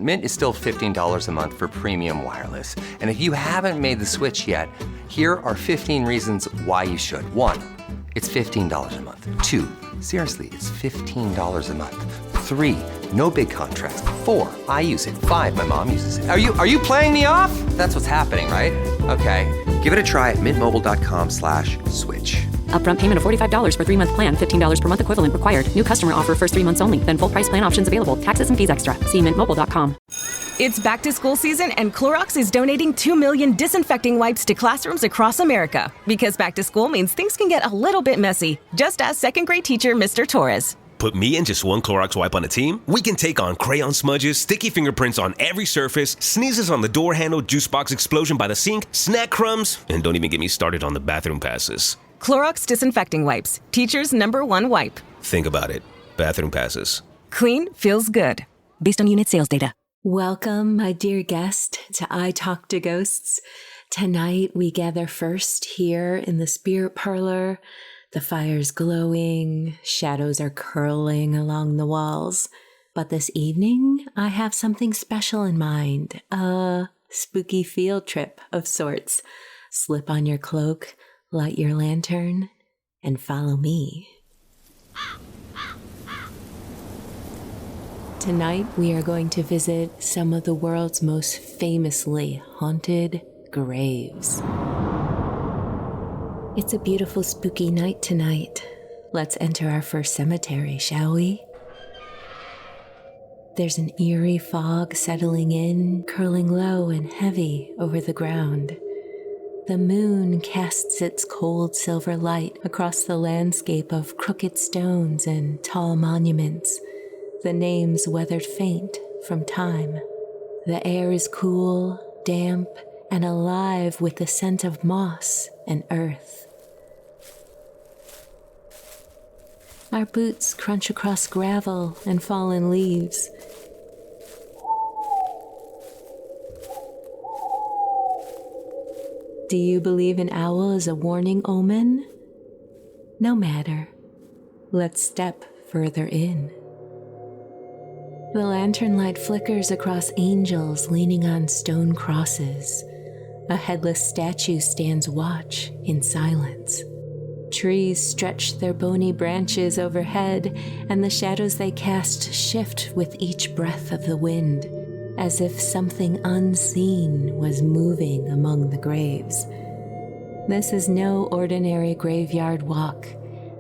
Mint is still $15 a month for premium wireless. And if you haven't made the switch yet, here are 15 reasons why you should. 1, it's $15 a month. 2, seriously, it's $15 a month. 3, no big contrast. 4, I use it. 5, my mom uses it. Are you playing me off? That's what's happening, right? Okay, give it a try at mintmobile.com/switch. Upfront payment of $45 for 3-month plan, $15 per month equivalent required. New customer offer first 3 months only. Then full price plan options available. Taxes and fees extra. See mintmobile.com. It's back to school season and Clorox is donating 2 million disinfecting wipes to classrooms across America. Because back to school means things can get a little bit messy. Just ask second grade teacher Mr. Torres. Put me and just one Clorox wipe on a team? We can take on crayon smudges, sticky fingerprints on every surface, sneezes on the door handle, juice box explosion by the sink, snack crumbs, and don't even get me started on the bathroom passes. Clorox disinfecting wipes. Teacher's #1 wipe. Think about it. Bathroom passes. Clean feels good. Based on unit sales data. Welcome, my dear guest, to I Talk to Ghosts. Tonight we gather first here in the Spirit Parlour. The fire's glowing, shadows are curling along the walls. But this evening, I have something special in mind. A spooky field trip of sorts. Slip on your cloak, light your lantern, and follow me. Tonight, we are going to visit some of the world's most famously haunted graves. It's a beautiful, spooky night tonight. Let's enter our first cemetery, shall we? There's an eerie fog settling in, curling low and heavy over the ground. The moon casts its cold silver light across the landscape of crooked stones and tall monuments, the names weathered faint from time. The air is cool, damp, and alive with the scent of moss and earth. Our boots crunch across gravel and fallen leaves. Do you believe an owl is a warning omen? No matter. Let's step further in. The lantern light flickers across angels leaning on stone crosses. A headless statue stands watch in silence. Trees stretch their bony branches overhead, and the shadows they cast shift with each breath of the wind, as if something unseen was moving among the graves. This is no ordinary graveyard walk.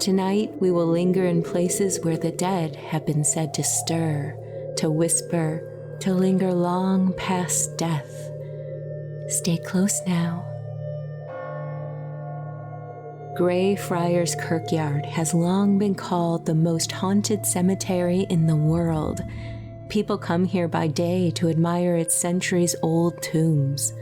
Tonight, we will linger in places where the dead have been said to stir, to whisper, to linger long past death. Stay close now. Greyfriars Kirkyard has long been called the most haunted cemetery in the world. People come here by day to admire its centuries-old tombs,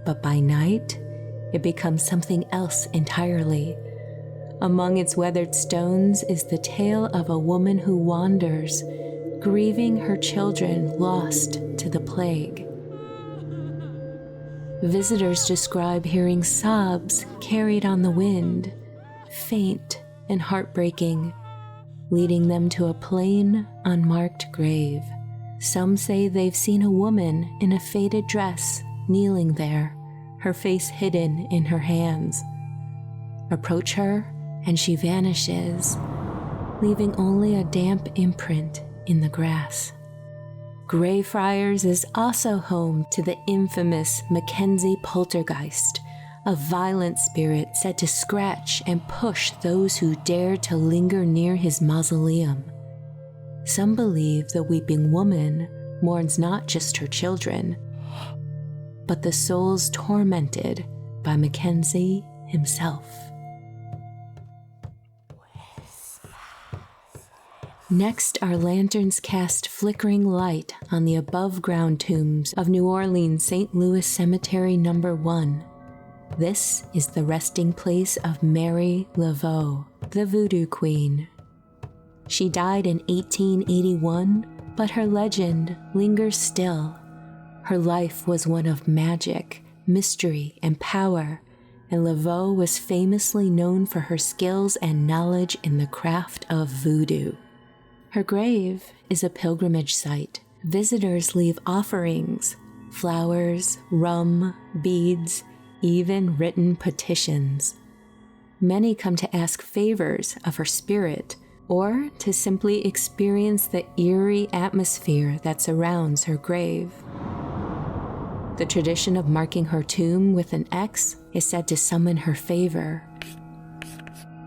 but by night, it becomes something else entirely. Among its weathered stones is the tale of a woman who wanders, grieving her children lost to the plague. Visitors describe hearing sobs carried on the wind, faint and heartbreaking, leading them to a plain, unmarked grave. Some say they've seen a woman in a faded dress kneeling there, her face hidden in her hands. Approach her, and she vanishes, leaving only a damp imprint in the grass. Greyfriars is also home to the infamous Mackenzie poltergeist, a violent spirit said to scratch and push those who dare to linger near his mausoleum. Some believe the weeping woman mourns not just her children, but the souls tormented by Mackenzie himself. Next, our lanterns cast flickering light on the above-ground tombs of New Orleans St. Louis Cemetery No. 1. This is the resting place of Mary Laveau, the Voodoo Queen. She died in 1881, but her legend lingers still. Her life was one of magic, mystery, and power, and Laveau was famously known for her skills and knowledge in the craft of voodoo. Her grave is a pilgrimage site, Visitors leave offerings, flowers, rum, beads, even written petitions. Many come to ask favors of her spirit or to simply experience the eerie atmosphere that surrounds her grave. The tradition of marking her tomb with an X is said to summon her favor,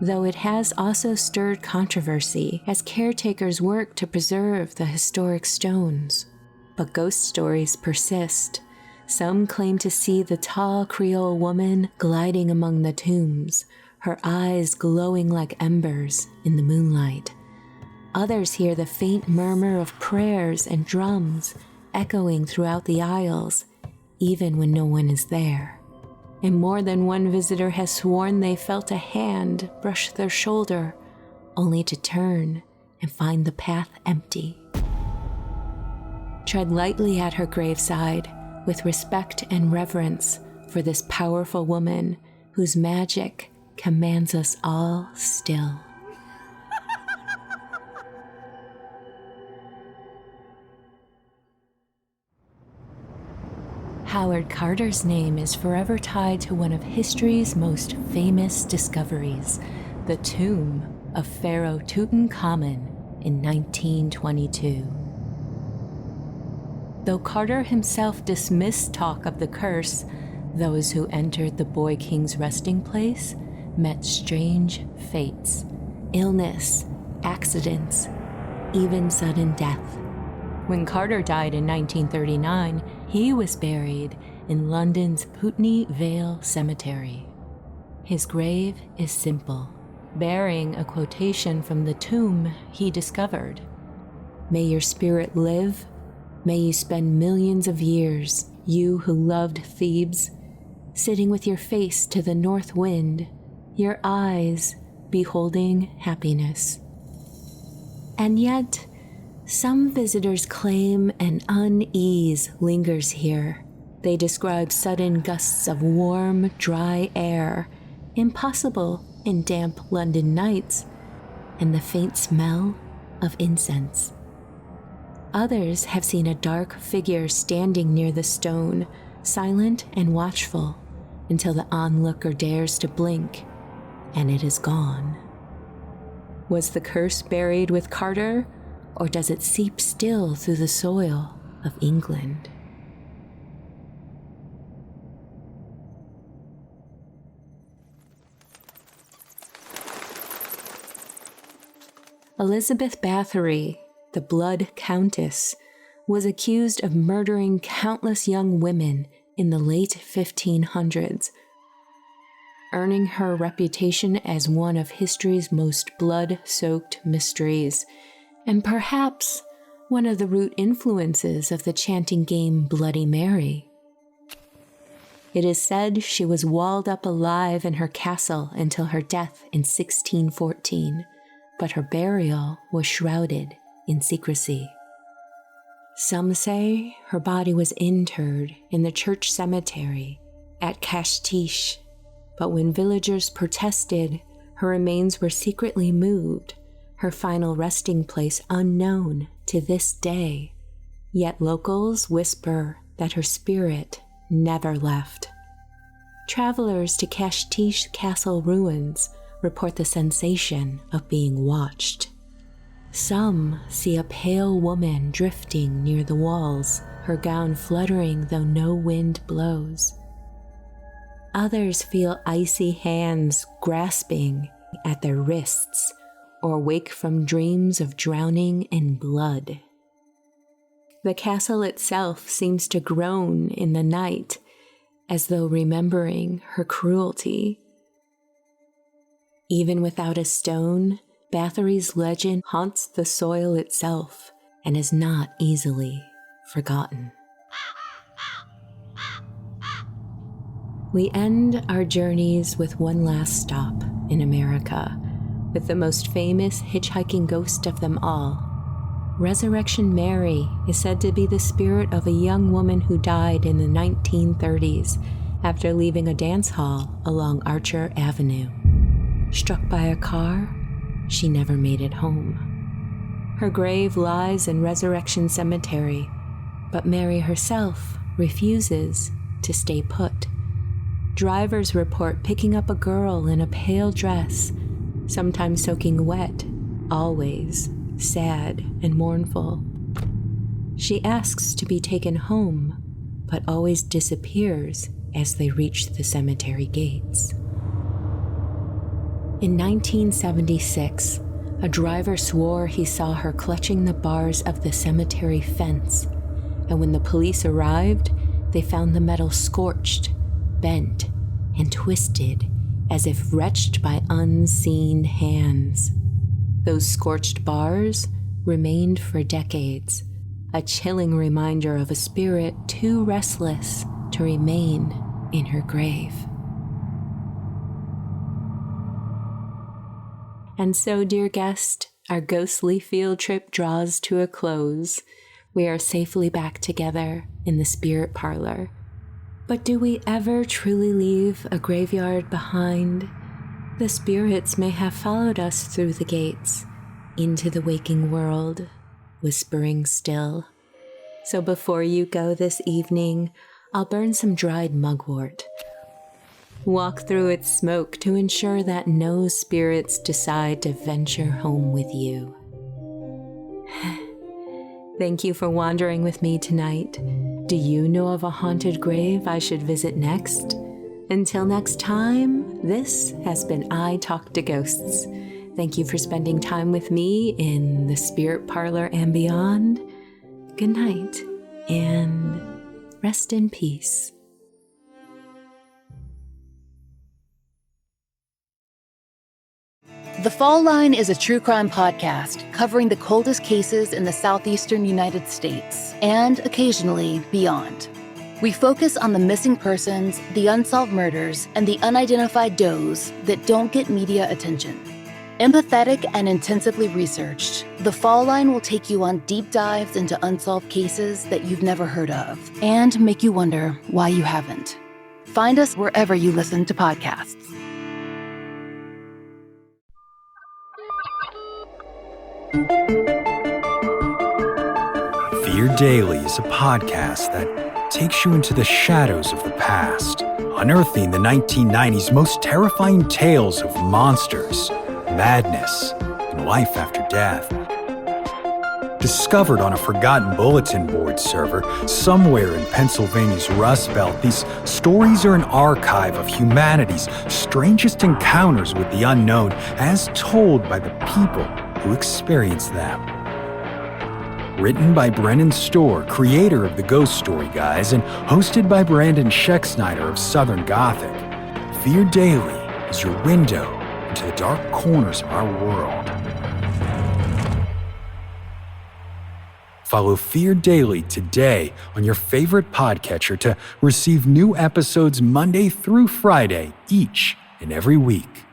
though it has also stirred controversy as caretakers work to preserve the historic stones. But ghost stories persist. Some claim to see the tall Creole woman gliding among the tombs, her eyes glowing like embers in the moonlight. Others hear the faint murmur of prayers and drums echoing throughout the aisles, even when no one is there. And more than one visitor has sworn they felt a hand brush their shoulder, only to turn and find the path empty. Tread lightly at her graveside with respect and reverence for this powerful woman whose magic commands us all still. Howard Carter's name is forever tied to one of history's most famous discoveries, the tomb of Pharaoh Tutankhamun in 1922. Though Carter himself dismissed talk of the curse, those who entered the boy king's resting place met strange fates, illness, accidents, even sudden death. When Carter died in 1939, he was buried in London's Putney Vale Cemetery. His grave is simple, bearing a quotation from the tomb he discovered. "May your spirit live. May you spend millions of years, you who loved Thebes, sitting with your face to the north wind, your eyes beholding happiness." And yet, some visitors claim an unease lingers here. They describe sudden gusts of warm, dry air, impossible in damp London nights, and the faint smell of incense. Others have seen a dark figure standing near the stone, silent and watchful, until the onlooker dares to blink, and it is gone. Was the curse buried with Carter, or does it seep still through the soil of England? Elizabeth Bathory, the Blood Countess, was accused of murdering countless young women in the late 1500s, earning her reputation as one of history's most blood-soaked mysteries, and perhaps one of the root influences of the chanting game Bloody Mary. It is said she was walled up alive in her castle until her death in 1614, but her burial was shrouded in secrecy. Some say her body was interred in the church cemetery at Cashtish, but when villagers protested, her remains were secretly moved, her final resting place unknown to this day. Yet locals whisper that her spirit never left. Travelers to Cashtish Castle ruins report the sensation of being watched. Some see a pale woman drifting near the walls, her gown fluttering though no wind blows. Others feel icy hands grasping at their wrists, or wake from dreams of drowning in blood. The castle itself seems to groan in the night, as though remembering her cruelty. Even without a stone, Bathory's legend haunts the soil itself and is not easily forgotten. We end our journeys with one last stop in America, with the most famous hitchhiking ghost of them all. Resurrection Mary is said to be the spirit of a young woman who died in the 1930s after leaving a dance hall along Archer Avenue. Struck by a car, she never made it home. Her grave lies in Resurrection Cemetery, but Mary herself refuses to stay put. Drivers report picking up a girl in a pale dress, sometimes soaking wet, always sad and mournful. She asks to be taken home, but always disappears as they reach the cemetery gates. In 1976, a driver swore he saw her clutching the bars of the cemetery fence, and when the police arrived, they found the metal scorched, bent, and twisted as if wrenched by unseen hands. Those scorched bars remained for decades, a chilling reminder of a spirit too restless to remain in her grave. And so, dear guest, our ghostly field trip draws to a close. We are safely back together in the Spirit Parlour. But do we ever truly leave a graveyard behind? The spirits may have followed us through the gates, into the waking world, whispering still. So before you go this evening, I'll burn some dried mugwort. Walk through its smoke to ensure that no spirits decide to venture home with you. Thank you for wandering with me tonight. Do you know of a haunted grave I should visit next? Until next time, this has been I Talk to Ghosts. Thank you for spending time with me in the Spirit Parlour and beyond. Good night, and rest in peace. The Fall Line is a true crime podcast covering the coldest cases in the southeastern United States and occasionally beyond. We focus on the missing persons, the unsolved murders, and the unidentified does that don't get media attention. Empathetic and intensively researched, The Fall Line will take you on deep dives into unsolved cases that you've never heard of and make you wonder why you haven't. Find us wherever you listen to podcasts. Fear Daily is a podcast that takes you into the shadows of the past, unearthing the 1990s most terrifying tales of monsters, madness, and life after death. Discovered on a forgotten bulletin board server somewhere in Pennsylvania's Rust Belt, these stories are an archive of humanity's strangest encounters with the unknown as told by the people who experience them. Written by Brennan Storr, creator of the Ghost Story Guys, and hosted by Brandon Schecksnyder of Southern Gothic, Fear Daily is your window into the dark corners of our world. Follow Fear Daily today on your favorite podcatcher to receive new episodes Monday through Friday each and every week.